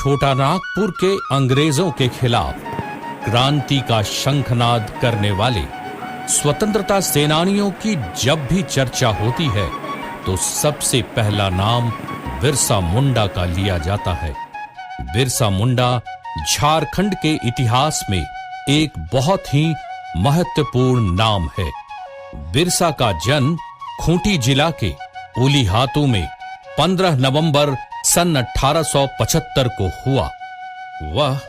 छोटा नागपुर के अंग्रेजों के खिलाफ क्रांति का शंखनाद करने वाले स्वतंत्रता सेनानियों की जब भी चर्चा होती है तो सबसे पहला नाम बिरसा मुंडा का लिया जाता है। बिरसा मुंडा झारखंड के इतिहास में एक बहुत ही महत्वपूर्ण नाम है। बिरसा का जन्म खूंटी जिला के उलीहातू में 15 नवंबर सन 1875 को हुआ। वह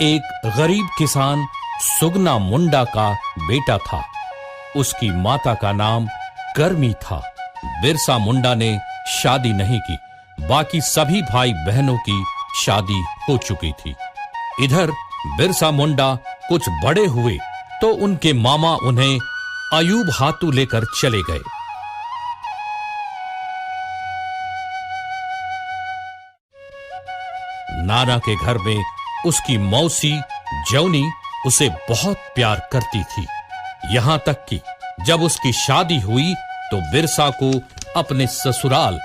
एक गरीब किसान सुगना मुंडा का बेटा था। उसकी माता का नाम करमी था। बिरसा मुंडा ने शादी नहीं की, बाकी सभी भाई बहनों की शादी हो चुकी थी। इधर बिरसा मुंडा कुछ बड़े हुए तो उनके मामा उन्हें अयूब हातू लेकर चले गए। नाना के घर में उसकी मौसी जौनी उसे बहुत प्यार करती थी। यहां तक कि जब उसकी शादी हुई तो बिरसा को अपने ससुराल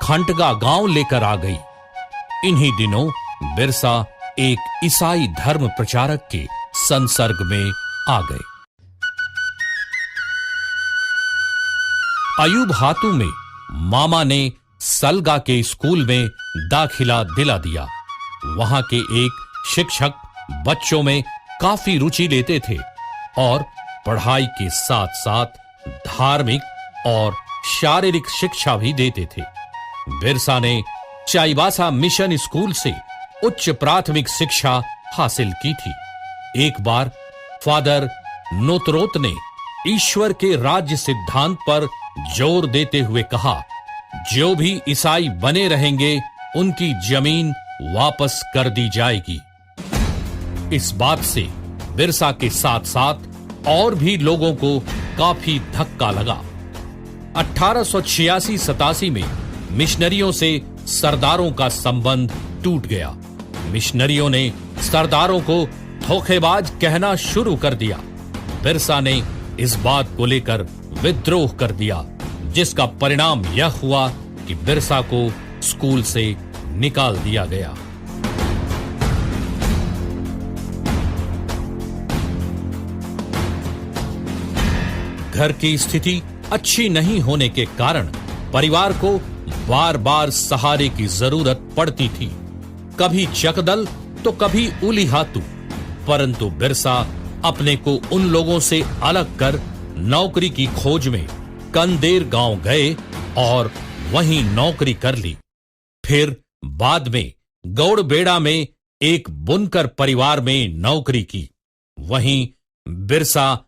खंटगा गांव लेकर आ गई। इन्हीं दिनों बिरसा एक ईसाई धर्म प्रचारक के संसर्ग में आ गए। अयूब हातू में मामा ने सलगा के स्कूल में दाखिला दिला दिया। वहां के एक शिक्षक बच्चों में काफी रुचि लेते थे और पढ़ाई के साथ साथ धार्मिक और शारीरिक शिक्षा भी देते थे। बिरसा ने चाईबासा मिशन स्कूल से उच्च प्राथमिक शिक्षा हासिल की थी। एक बार फादर नोतरोत ने ईश्वर के राज्य सिद्धांत पर जोर देते हुए कहा, जो भी ईसाई बने रहेंगे उनकी जमीन वापस कर दी जाएगी। इस बात से बिरसा के साथ साथ और भी लोगों को काफी धक्का लगा। 1886-87 में मिशनरियों से सरदारों का संबंध टूट गया। मिशनरियों ने सरदारों को धोखेबाज कहना शुरू कर दिया। बिरसा ने इस बात को लेकर विद्रोह कर दिया, जिसका परिणाम यह हुआ कि बिरसा को स्कूल से निकाल दिया गया। घर की स्थिति अच्छी नहीं होने के कारण परिवार को बार बार सहारे की जरूरत पड़ती थी। कभी चकदल तो कभी उलीहातू। परंतु बिरसा अपने को उन लोगों से अलग कर नौकरी की खोज में कंदेर गांव गए और वहीं नौकरी कर ली। फिर बाद में गौड़बेड़ा में एक बुनकर परिवार में नौकरी की। वहीं बिरसा